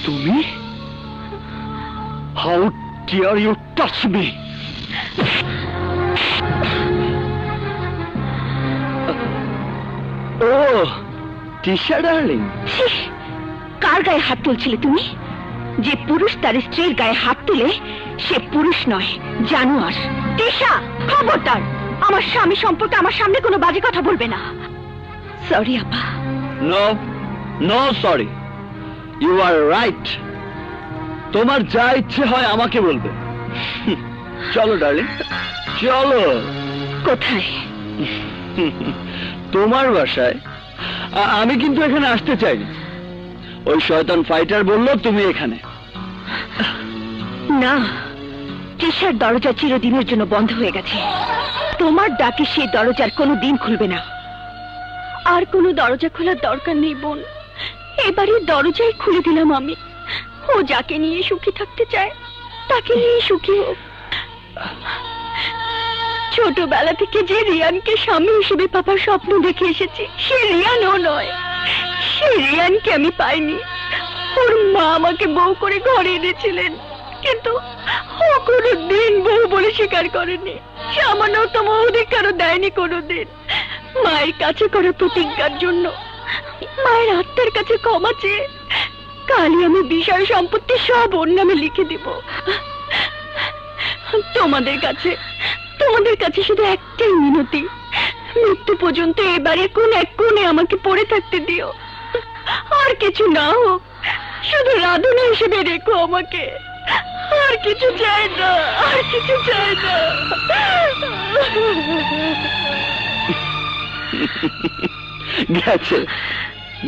তুমি? How dare you touch me? Oh, Tisha darling. কার গায়ে হাত তুলছিলে তুমি? যে পুরুষ তার স্ত্রীর গায়ে হাত তুলে সে পুরুষ নয়, জানোয়ার। তিশা, খবরদার আমার স্বামী সম্পর্কে আমার সামনে কোনো বাজে কথা বলবে না। সরি আপা। No, no sorry. You are right. তোমার যা ইচ্ছে হয় আমাকে বলবে। চলো ডার্লিং, চলো। কোথায়? তোমার বাসায়। আমি কিন্তু এখানে আসতে চাইনি। ওই শয়তান ফাইটার বলল তুমি এখানে। না, তিশার দরজা চিরদিনের জন্য বন্ধ হয়ে গেছে। তোমার ডাকে সেই দরজার কোনো দিন খুলবে না। আর কোনো দরজা খোলার দরকার নেই বোন, এবারে দরজাই খুলে দিলাম আমি। ও যাকে নিয়ে সুখী থাকতে চায় তাকে নিয়ে সুখী হোক। ছোটবেলা থেকে যে রিয়ানকে স্বামী হিসেবে পাবার স্বপ্ন দেখে এসেছি, সে রিয়ান ও নয়। সেই রিয়ানকে আমি পাইনি। ওর মা আমাকে বউ করে ঘরে এনেছিলেন, কিন্তু ও কোনোদিন বউ বলে স্বীকার করেনি। সামান্যতম অধিকারও দেয়নি কোনোদিন। মায়ের কাছে করা প্রতিজ্ঞার জন্য মায়ের আত্মার কাছে ক্ষমা চেয়ে কালই আমি বিষয় সম্পত্তি সব ওর নামে লিখে দিব। তোমাদের কাছে শুধু একটাই মিনতি, মৃত্যু পর্যন্ত এবারে কোন এক কোণে আমাকে পড়ে থাকতে দিও। আর কিছু না হোক, শুধু রাধুনী হিসেবে রেখো আমাকে। আর কিছু চাই না, আর কিছু চাই না। গেছে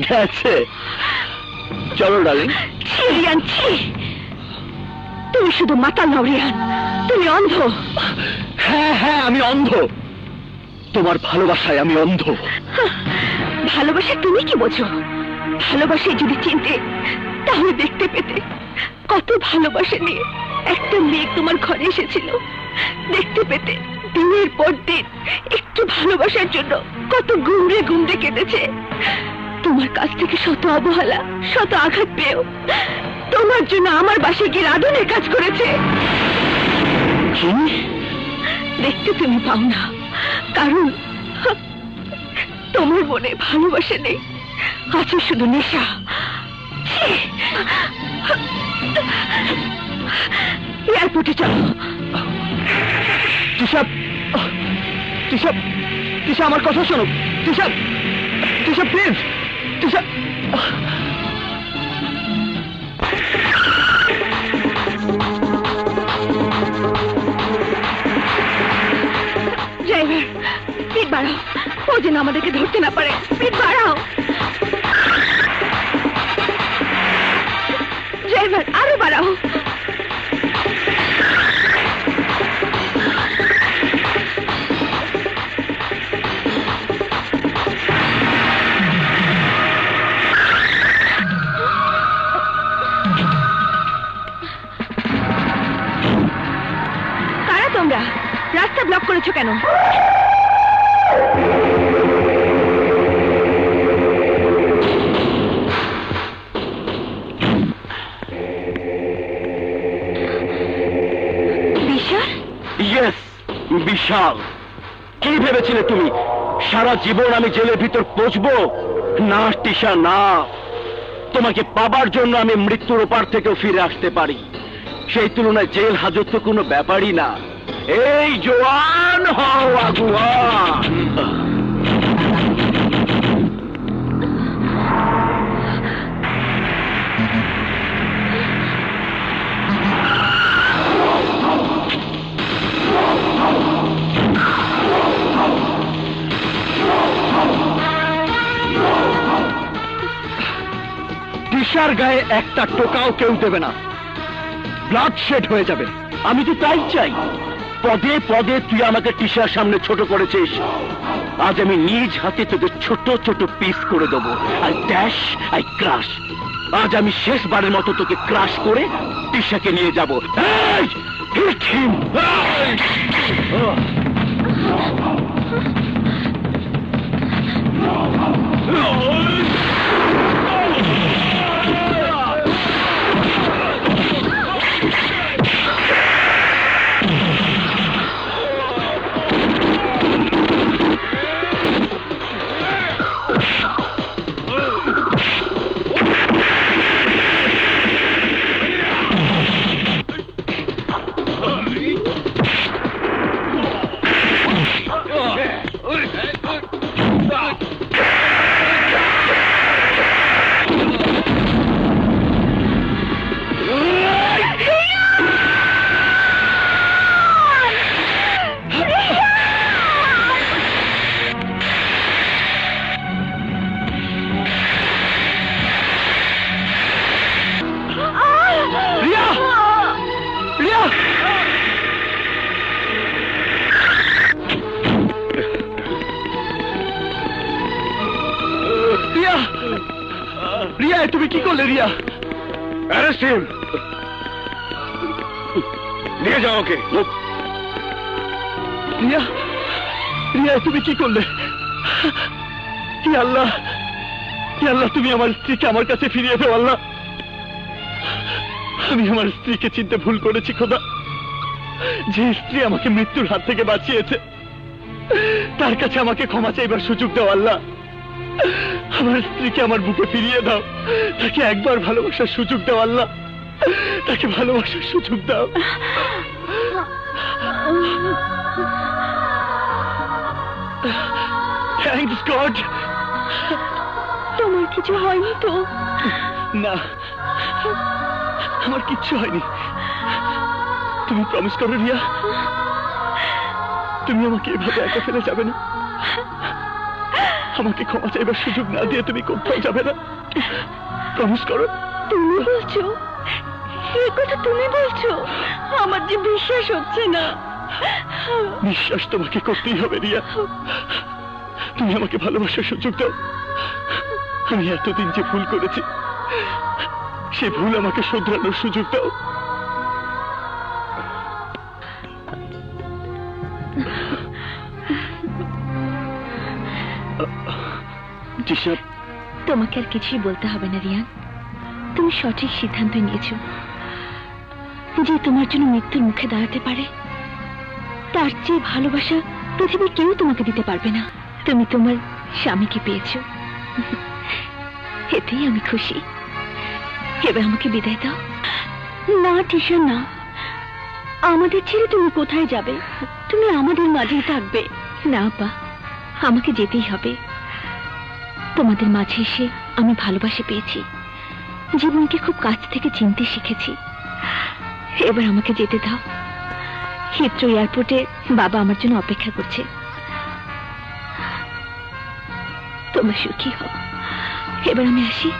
গেছে। চলো ডার্লিং। রিয়ান, তুমি শুধু মাতাল নাও রিয়ান, তুমি অন্ধ। হ্যাঁ হ্যাঁ, আমি অন্ধ। তোমার ভালোবাসায় আমি অন্ধ। ভালোবাসা তুমি কি বোঝো? ভালোবাসায় যদি চিনতে তাহলে দেখতে পেতে কত ভালোবাসা নিয়ে একটা মেয়ে তোমার ঘরে এসেছিল। দেখতে পেতে দিনের পর দিন একটু ভালোবাসার জন্য কত গুমড়ে গুমড়ে কেঁদেছে। তোমার কাছ থেকে শত অবহেলা, শত আঘাত পেয়েও তোমার জন্য আমার বাসায় গিয়ে রাধুনের কাজ করেছে। দেখতে তুমি পাও না, কারণ তোমার মনে ভালোবাসা নেই, আছে শুধু নেশা। এয়ারপোর্টে চলো। তিশা, তিশা, তিশা আমার কথা শোনো। Tisha, Tisha please, Tisha. Driver, speed বাড়াও, ও যেন আমাদেরকে ধরতে না পারে। স্পিড বাড়াও ড্রাইভার, আরো বাড়াও। কারা তোমরা? রাস্তা ব্লক করেছো কেন? বিশাল, কি ভেবেছিলে তুমি সারা জীবন আমি জেলের ভিতর পচবো? না তিশা, না। তোমাকে পাবার জন্য আমি মৃত্যুর ওপার থেকেও ফিরে আসতে পারি। সেই তুলনায় জেল হাজত তো কোনো ব্যাপারই না। এই জওয়ান হও আগুয়ান। তিশার গায়ে একটা টোকাও কেউ দেবে না, ব্লাড শেড হয়ে যাবে। আমি তো তাই চাই। পদে পদে তুই আমাকে তিশার সামনে ছোট করেছিস, আজ আমি নিজ হাতে তোকে ছোট ছোট পিস করে দেবো। I dash, I crush. আজ আমি শেষবারের মতো তোকে ক্রাশ করে তিশাকে নিয়ে যাবো। হিট হিম। তুমি কি করলে রিয়া? অ্যারেস্ট হিম, নিয়ে যাও ওকে। রিয়া, রিয়া তুমি কি করলে? কি আল্লাহ, কি আল্লাহ, তুমি আমার স্ত্রীকে আমার কাছে ফিরিয়ে দাও আল্লাহ। আমি আমার স্ত্রীকে চিনতে ভুল করেছি খোদা। যে স্ত্রী আমাকে মৃত্যুর হাত থেকে বাঁচিয়েছে তার কাছে আমাকে ক্ষমা চাইবার সুযোগ দাও আল্লাহ। আমার স্ত্রীকে আমার বুকে ফিরিয়ে দাও, তাকে একবার ভালোবাসার সুযোগ দাও আল্লাহ, তাকে ভালোবাসার সুযোগ দাও। Thanks god. তোমার কিছু হয়নি তো? না, আমার কিচ্ছু হয়নি। তুমি প্রমিস করো রিয়া, তুমি আমাকে এভাবে একা ফেলে যাবে না। আমাকে ক্ষমা চাইবার সুযোগ না দিয়ে তুমি কোথাও যাবে না। প্রমিস করো। তুমি বলছো? এই কথা তুমি বলছো? আমার যে বিশ্বাস হচ্ছে না। বিশ্বাস তোমাকে করতেই হবে রিয়া। তুমি আমাকে ভালোবাসার সুযোগ দাও। আমি এতদিন যে ভুল করেছি সে ভুল আমাকে শোধরানোর সুযোগ দাও। জিসাব, তোমাকে আর কিছুই বলতে হবে না রিয়ান। তুমি সঠিক সিদ্ধান্ত নিয়েছো। যে তোমার জন্য মৃত্যুর মুখে দাঁড়াতে পারে তার চেয়ে ভালোবাসা পৃথিবীর কেউ তোমাকে দিতে পারবে না। তুমি তোমার স্বামীকে পেয়েছো, এতেই আমি খুশি। এবার আমাকে বিদায় দাও। না টিশা, না। আমাদের ছেড়ে তুমি কোথায় যাবে? তুমি আমাদের মাঝেই থাকবে। না পা, আমাকে যেতেই হবে। তোমাদের মাঝে এসে আমি ভালোবাসা পেয়েছি, জীবনকে খুব কাছ থেকে চিনতে শিখেছি। এবার আমাকে যেতে দাও। হিথ্রো এয়ারপোর্টে বাবা আমার জন্য অপেক্ষা করছে। তোমরা সুখী হও। এবার আমি আসি।